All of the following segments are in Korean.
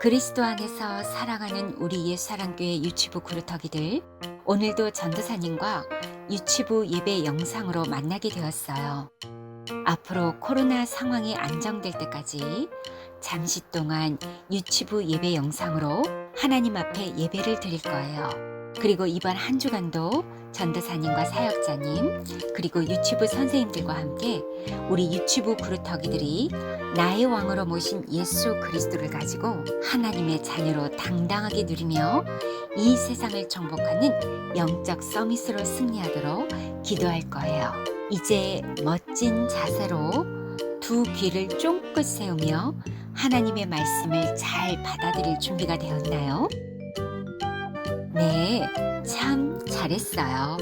그리스도 안에서 사랑하는 우리 옛사랑교회 유치부 그루터기들, 오늘도 전도사님과 유치부 예배 영상으로 만나게 되었어요. 앞으로 코로나 상황이 안정될 때까지 잠시 동안 유치부 예배 영상으로 하나님 앞에 예배를 드릴 거예요. 그리고 이번 한 주간도 전도사님과 사역자님 그리고 유치부 선생님들과 함께 우리 유치부 그루터기들이 나의 왕으로 모신 예수 그리스도를 가지고 하나님의 자녀로 당당하게 누리며 이 세상을 정복하는 영적 서밋으로 승리하도록 기도할 거예요. 이제 멋진 자세로 두 귀를 쫑긋 세우며 하나님의 말씀을 잘 받아들일 준비가 되었나요? 네, 참 잘했어요.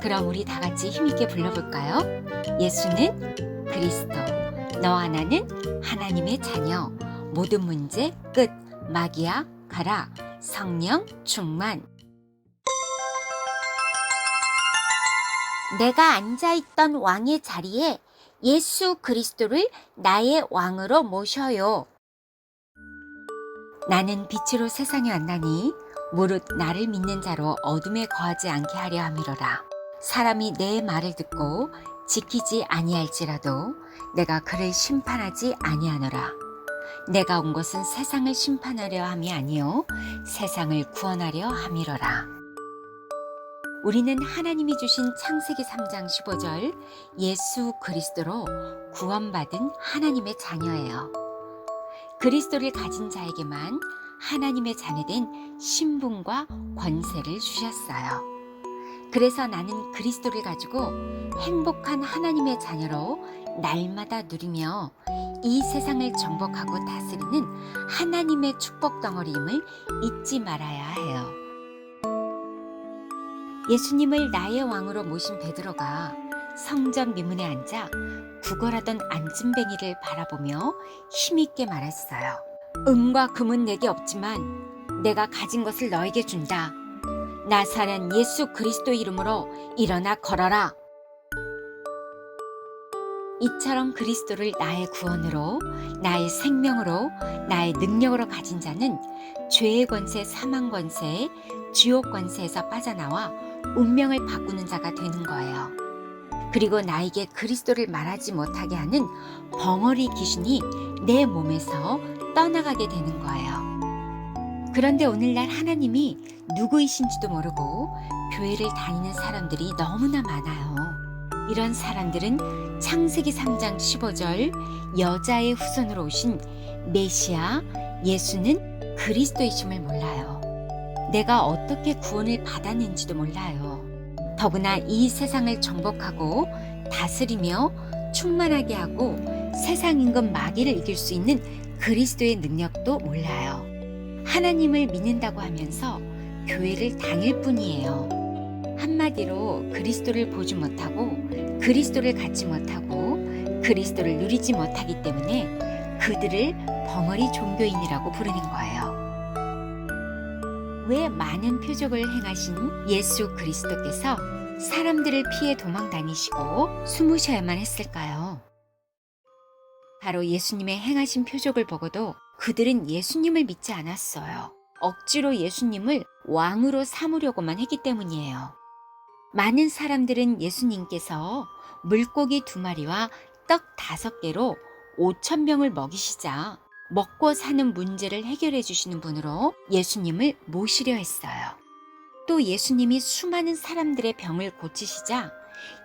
그럼 우리 다 같이 힘있게 불러볼까요? 예수는 그리스도, 너와 나는 하나님의 자녀, 모든 문제 끝, 마귀야 가라, 성령 충만. 내가 앉아있던 왕의 자리에 예수 그리스도를 나의 왕으로 모셔요. 나는 빛으로 세상에 왔나니 무릇 나를 믿는 자로 어둠에 거하지 않게 하려 함이로라. 사람이 내 말을 듣고 지키지 아니할지라도 내가 그를 심판하지 아니하노라. 내가 온 것은 세상을 심판하려 함이 아니요 세상을 구원하려 함이로라. 우리는 하나님이 주신 창세기 3장 15절 예수 그리스도로 구원받은 하나님의 자녀예요. 그리스도를 가진 자에게만 하나님의 자녀된 신분과 권세를 주셨어요. 그래서 나는 그리스도를 가지고 행복한 하나님의 자녀로 날마다 누리며 이 세상을 정복하고 다스리는 하나님의 축복 덩어리임을 잊지 말아야 해요. 예수님을 나의 왕으로 모신 베드로가 성전 미문에 앉아 구걸하던 안진뱅이를 바라보며 힘있게 말했어요. 은과 금은 내게 없지만 내가 가진 것을 너에게 준다. 나사렛 예수 그리스도 이름으로 일어나 걸어라. 이처럼 그리스도를 나의 구원으로, 나의 생명으로, 나의 능력으로 가진 자는 죄의 권세, 사망 권세, 지옥 권세에서 빠져나와 운명을 바꾸는 자가 되는 거예요. 그리고 나에게 그리스도를 말하지 못하게 하는 벙어리 귀신이 내 몸에서 떠나가게 되는 거예요. 그런데 오늘날 하나님이 누구이신지도 모르고 교회를 다니는 사람들이 너무나 많아요. 이런 사람들은 창세기 3장 15절 여자의 후손으로 오신 메시아 예수는 그리스도이심을 몰라요. 내가 어떻게 구원을 받았는지도 몰라요. 더구나 이 세상을 정복하고 다스리며 충만하게 하고 세상 임금 마귀를 이길 수 있는 그리스도의 능력도 몰라요. 하나님을 믿는다고 하면서 교회를 다닐 뿐이에요. 한마디로 그리스도를 보지 못하고 그리스도를 갖지 못하고 그리스도를 누리지 못하기 때문에 그들을 벙어리 종교인이라고 부르는 거예요. 왜 많은 표적을 행하신 예수 그리스도께서 사람들을 피해 도망 다니시고 숨으셔야만 했을까요? 바로 예수님의 행하신 표적을 보고도 그들은 예수님을 믿지 않았어요. 억지로 예수님을 왕으로 삼으려고만 했기 때문이에요. 많은 사람들은 예수님께서 물고기 2마리와 떡 5개로 5,000명을 먹이시자 먹고 사는 문제를 해결해 주시는 분으로 예수님을 모시려 했어요. 또 예수님이 수많은 사람들의 병을 고치시자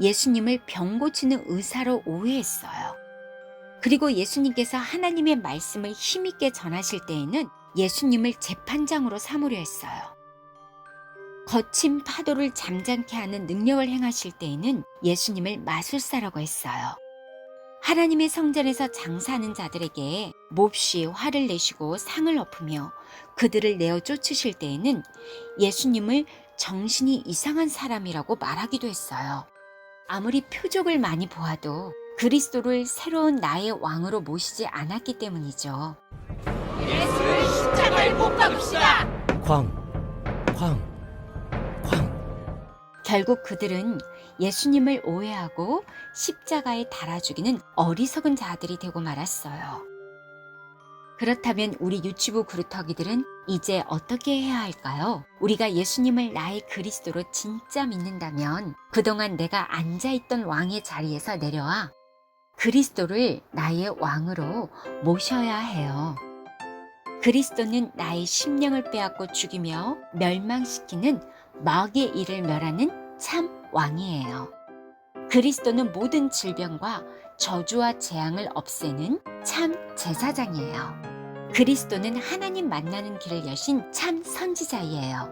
예수님을 병 고치는 의사로 오해했어요. 그리고 예수님께서 하나님의 말씀을 힘있게 전하실 때에는 예수님을 재판장으로 삼으려 했어요. 거친 파도를 잠잠케 하는 능력을 행하실 때에는 예수님을 마술사라고 했어요. 하나님의 성전에서 장사하는 자들에게 몹시 화를 내시고 상을 엎으며 그들을 내어 쫓으실 때에는 예수님을 정신이 이상한 사람이라고 말하기도 했어요. 아무리 표적을 많이 보아도 그리스도를 새로운 나의 왕으로 모시지 않았기 때문이죠. 예수의 십자가에 못 박읍시다. 쾅. 결국 그들은 예수님을 오해하고 십자가에 달아 죽이는 어리석은 자들이 되고 말았어요. 그렇다면 우리 유치부 그루터기들은 이제 어떻게 해야 할까요? 우리가 예수님을 나의 그리스도로 진짜 믿는다면 그동안 내가 앉아있던 왕의 자리에서 내려와 그리스도를 나의 왕으로 모셔야 해요. 그리스도는 나의 심령을 빼앗고 죽이며 멸망시키는 마귀의 일을 멸하는 참 왕이에요. 그리스도는 모든 질병과 저주와 재앙을 없애는 참 제사장이에요. 그리스도는 하나님 만나는 길을 여신 참 선지자이에요.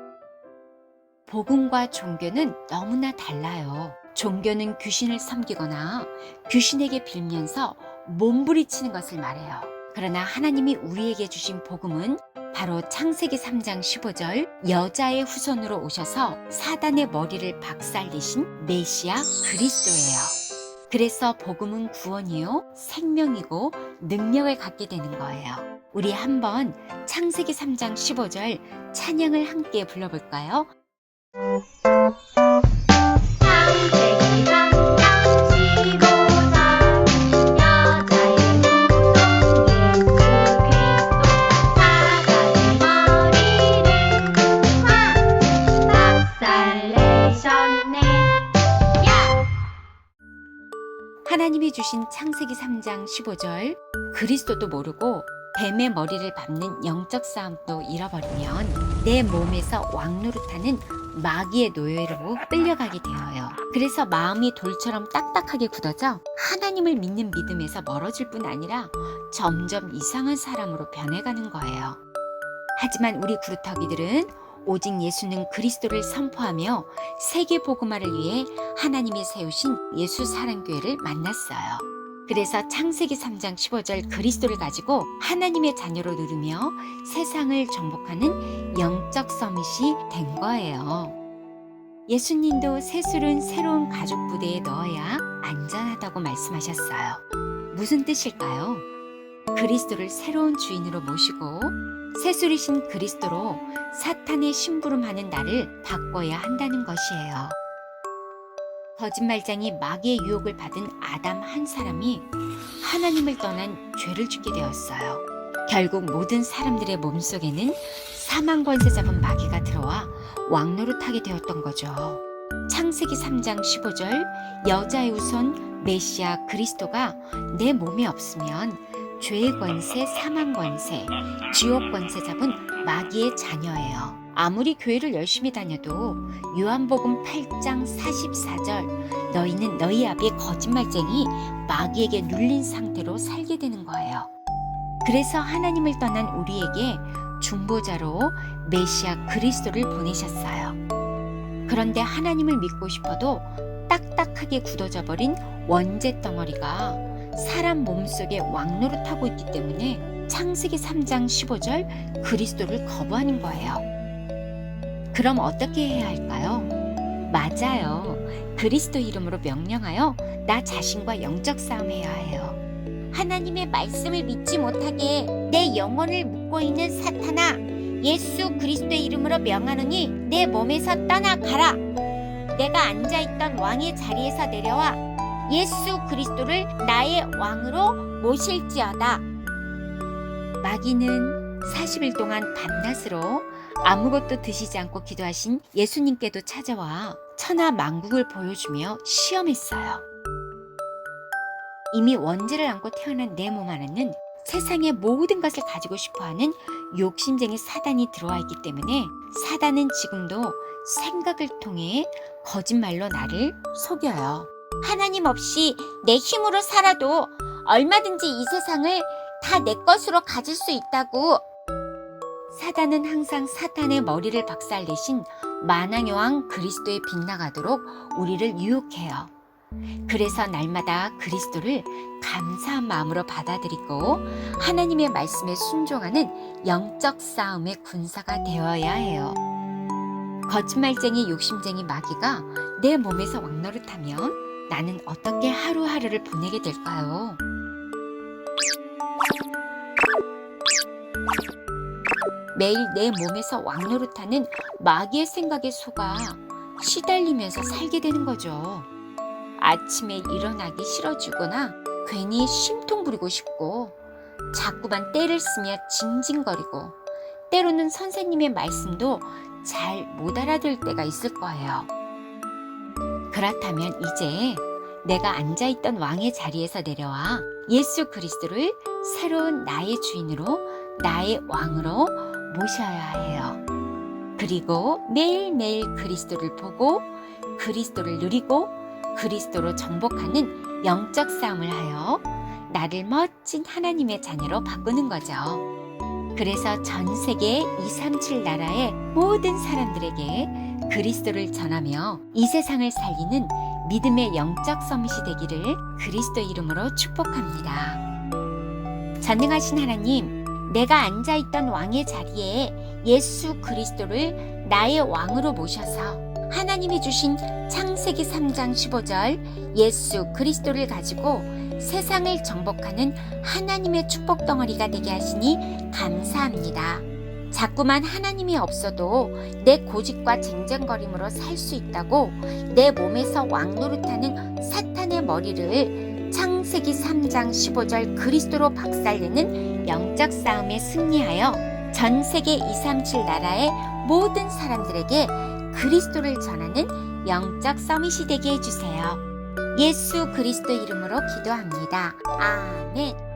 복음과 종교는 너무나 달라요. 종교는 귀신을 섬기거나 귀신에게 빌면서 몸부리치는 것을 말해요. 그러나 하나님이 우리에게 주신 복음은 바로 창세기 3장 15절 여자의 후손으로 오셔서 사단의 머리를 박살내신 메시아 그리스도예요. 그래서 복음은 구원이요, 생명이고 능력을 갖게 되는 거예요. 우리 한번 창세기 3장 15절 찬양을 함께 불러볼까요? 창세기 3장 15절 여자의 후손 예수 그리스도 사단의 머리를 박살내셨네. 야! 하나님이 주신 창세기 3장 15절 그리스도도 모르고 뱀의 머리를 밟는 영적 싸움도 잃어버리면 내 몸에서 왕노릇하는 마귀의 노예로 끌려가게 되어요. 그래서 마음이 돌처럼 딱딱하게 굳어져 하나님을 믿는 믿음에서 멀어질 뿐 아니라 점점 이상한 사람으로 변해가는 거예요. 하지만 우리 구루터기들은 오직 예수는 그리스도를 선포하며 세계 복음화를 위해 하나님이 세우신 예수 사랑교회를 만났어요. 그래서 창세기 3장 15절 그리스도를 가지고 하나님의 자녀로 누르며 세상을 정복하는 영적 서밋이 된 거예요. 예수님도 새술은 새로운 가족 부대에 넣어야 안전하다고 말씀하셨어요. 무슨 뜻일까요? 그리스도를 새로운 주인으로 모시고 새술이신 그리스도로 사탄의 심부름하는 나를 바꿔야 한다는 것이에요. 거짓말장이 마귀의 유혹을 받은 아담 한 사람이 하나님을 떠난 죄를 짓게 되었어요. 결국 모든 사람들의 몸속에는 사망 권세 잡은 마귀가 들어와 왕노릇하게 되었던 거죠. 창세기 3장 15절 여자의 후손 메시아 그리스도가 내 몸에 없으면 죄의 권세, 사망 권세, 지옥 권세 잡은 마귀의 자녀예요. 아무리 교회를 열심히 다녀도 요한복음 8장 44절 너희는 너희 아비의 거짓말쟁이 마귀에게 눌린 상태로 살게 되는 거예요. 그래서 하나님을 떠난 우리에게 중보자로 메시아 그리스도를 보내셨어요. 그런데 하나님을 믿고 싶어도 딱딱하게 굳어져 버린 원죄 덩어리가 사람 몸속에 왕노릇하고 있기 때문에 창세기 3장 15절 그리스도를 거부하는 거예요. 그럼 어떻게 해야 할까요? 맞아요. 그리스도 이름으로 명령하여 나 자신과 영적 싸움해야 해요. 하나님의 말씀을 믿지 못하게 내 영혼을 묶고 있는 사탄아, 예수 그리스도의 이름으로 명하노니 내 몸에서 떠나가라. 내가 앉아있던 왕의 자리에서 내려와 예수 그리스도를 나의 왕으로 모실지어다. 마귀는 40일 동안 밤낮으로 아무것도 드시지 않고 기도하신 예수님께도 찾아와 천하 만국을 보여주며 시험했어요. 이미 원죄를 안고 태어난 내 몸 안에는 세상의 모든 것을 가지고 싶어하는 욕심쟁이 사단이 들어와 있기 때문에 사단은 지금도 생각을 통해 거짓말로 나를 속여요. 하나님 없이 내 힘으로 살아도 얼마든지 이 세상을 다 내 것으로 가질 수 있다고. 사단은 항상 사탄의 머리를 박살내신 만왕의 그리스도에 빗나가도록 우리를 유혹해요. 그래서 날마다 그리스도를 감사한 마음으로 받아들이고 하나님의 말씀에 순종하는 영적 싸움의 군사가 되어야 해요. 거짓말쟁이 욕심쟁이 마귀가 내 몸에서 왕노릇하면 나는 어떻게 하루하루를 보내게 될까요? 매일 내 몸에서 왕노릇하는 마귀의 생각에 속아 시달리면서 살게 되는 거죠. 아침에 일어나기 싫어지거나 괜히 심통 부리고 싶고 자꾸만 떼를 쓰며 징징거리고 때로는 선생님의 말씀도 잘 못 알아들 때가 있을 거예요. 그렇다면 이제 내가 앉아있던 왕의 자리에서 내려와 예수 그리스도를 새로운 나의 주인으로, 나의 왕으로 모셔야 해요. 그리고 매일매일 그리스도를 보고 그리스도를 누리고 그리스도로 정복하는 영적 싸움을 하여 나를 멋진 하나님의 자녀로 바꾸는 거죠. 그래서 전 세계 237 나라의 모든 사람들에게 그리스도를 전하며 이 세상을 살리는 믿음의 영적 서밋이 되기를 그리스도 이름으로 축복합니다. 전능하신 하나님, 내가 앉아있던 왕의 자리에 예수 그리스도를 나의 왕으로 모셔서 하나님이 주신 창세기 3장 15절 예수 그리스도를 가지고 세상을 정복하는 하나님의 축복 덩어리가 되게 하시니 감사합니다. 자꾸만 하나님이 없어도 내 고집과 쟁쟁거림으로 살 수 있다고 내 몸에서 왕 노릇하는 사탄의 머리를 창세기 3장 15절 그리스도로 박살내는 영적 싸움에 승리하여 전 세계 237 나라의 모든 사람들에게 그리스도를 전하는 영적 서밋이 되게 해주세요. 예수 그리스도 이름으로 기도합니다. 아멘.